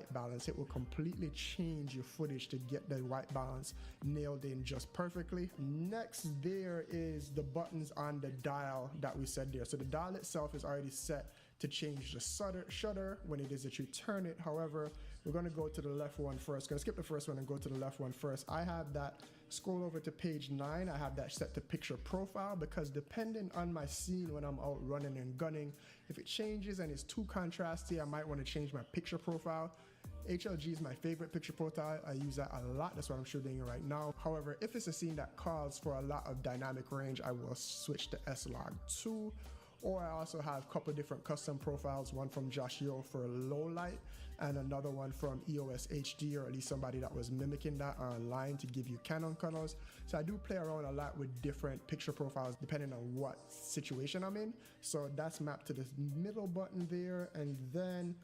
white balance. It will completely change your footage to get the white balance nailed in just perfectly. Next, there is the buttons on the dial that we set there. So the dial itself is already set to change the shutter when it is that you turn it. However, we're going to go to the left one first. Going to skip the first one and go to the left one first. I have that, scroll over to page 9. I have that set to picture profile, because depending on my scene when I'm out running and gunning, if it changes and it's too contrasty, I might want to change my picture profile. HLG is my favorite picture profile. I use that a lot. That's what I'm shooting right now. However, if it's a scene that calls for a lot of dynamic range, I will switch to S-Log 2. Or I also have a couple different custom profiles, one from Josh Yo for low light and another one from EOS HD, or at least somebody that was mimicking that online to give you Canon colors. So I do play around a lot with different picture profiles depending on what situation I'm in. So that's mapped to this middle button there, and then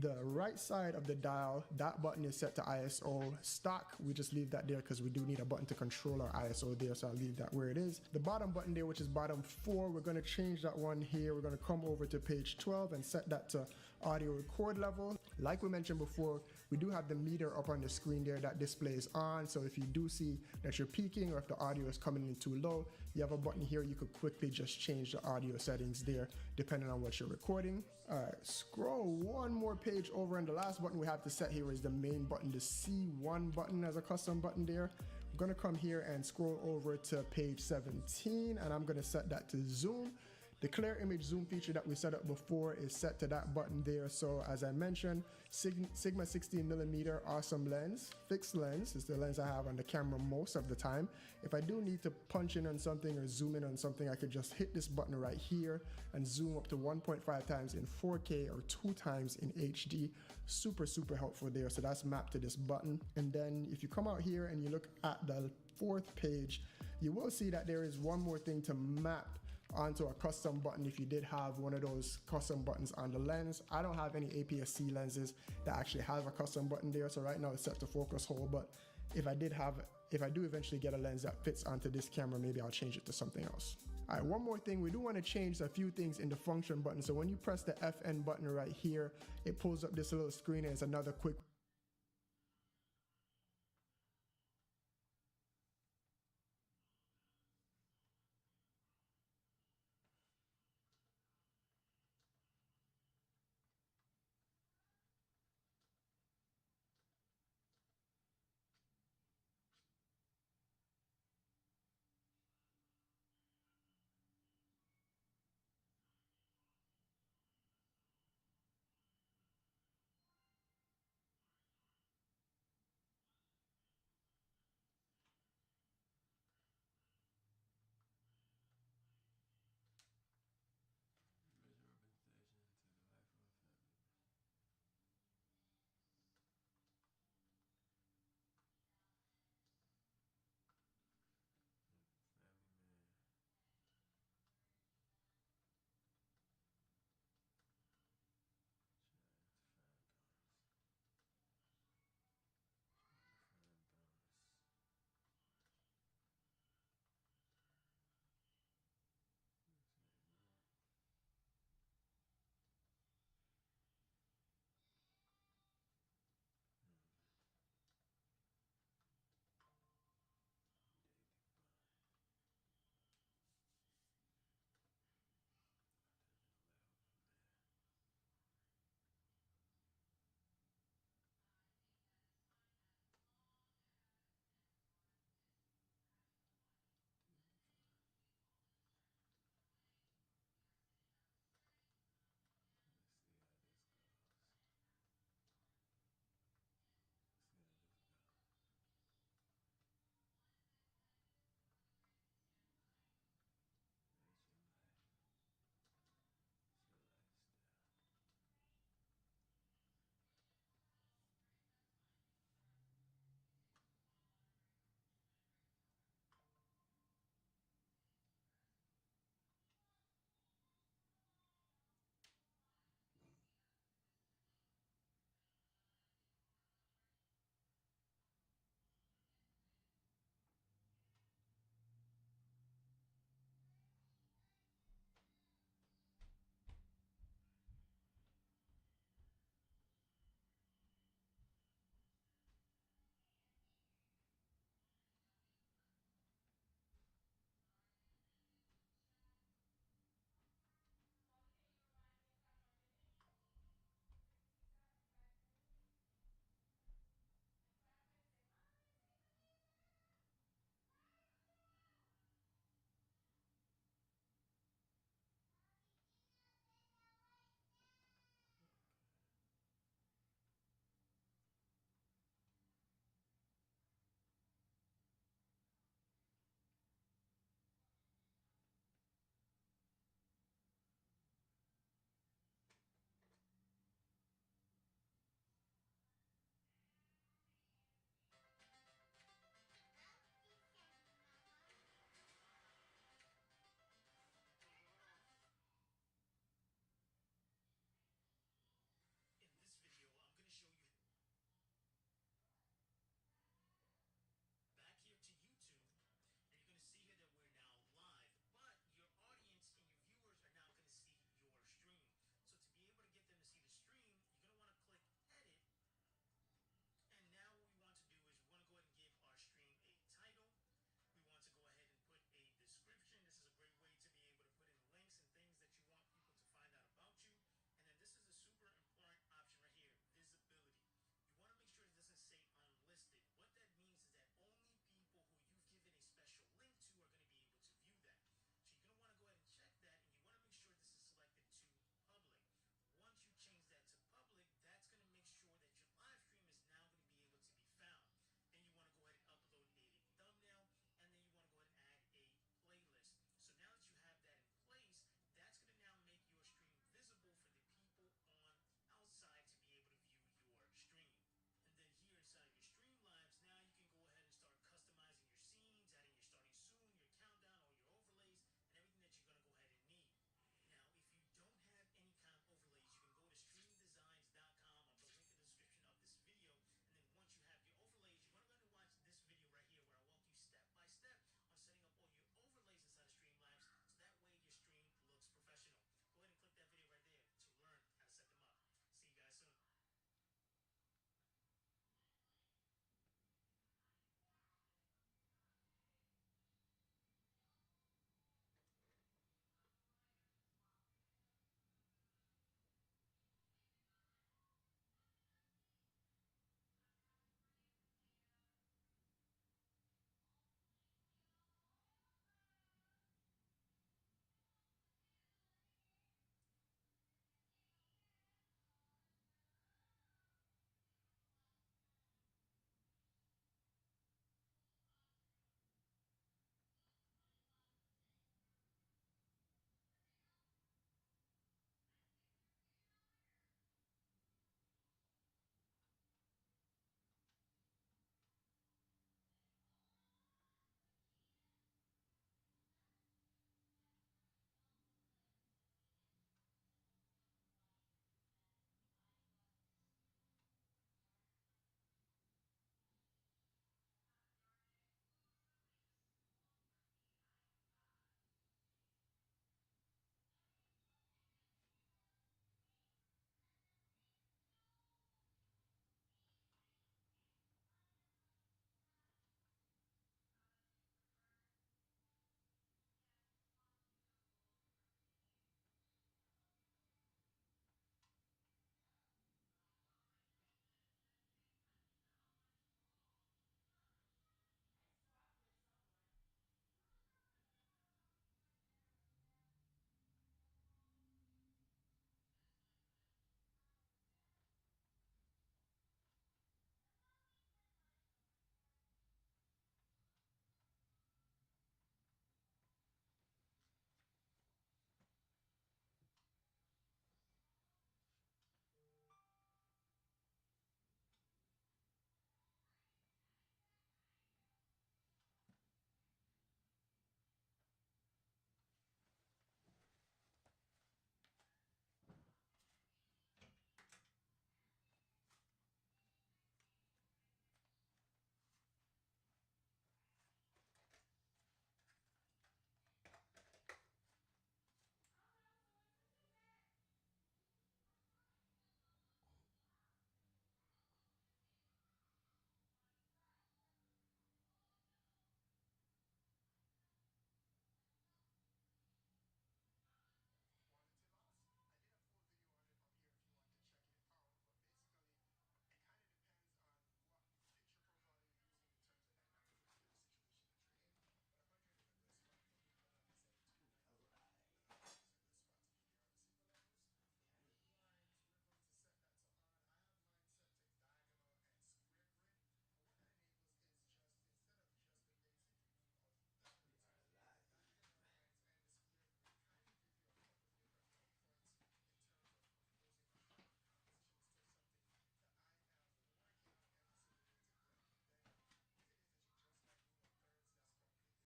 the right side of the dial, that button is set to ISO stock. We just leave that there because we do need a button to control our ISO there, so I'll leave that where it is. The bottom button there, which is bottom 4, we're going to change that one here. We're going to come over to page 12 and set that to audio record level. Like we mentioned before, we do have the meter up on the screen there that displays on, so if you do see that you're peaking or if the audio is coming in too low, you have a button here. You could quickly just change the audio settings there depending on what you're recording. Alright, scroll one more page over, and the last button we have to set here is the main button, the C1 button as a custom button there. I'm going to come here and scroll over to page 17, and I'm going to set that to zoom. The clear image zoom feature that we set up before is set to that button there. So as I mentioned, Sigma 16mm awesome lens, fixed lens is the lens I have on the camera most of the time. If I do need to punch in on something or zoom in on something, I could just hit this button right here and zoom up to 1.5 times in 4K or 2 times in HD. Super helpful there. So that's mapped to this button. And then if you come out here and you look at the 4th page, you will see that there is one more thing to map onto a custom button if you did have one of those custom buttons on the lens. I don't have any APS-C lenses that actually have a custom button there, so right now it's set to focus hole, but if I do eventually get a lens that fits onto this camera, maybe I'll change it to something else. Alright, one more thing, we do want to change a few things in the function button. So when you press the FN button right here, it pulls up this little screen and it's another quick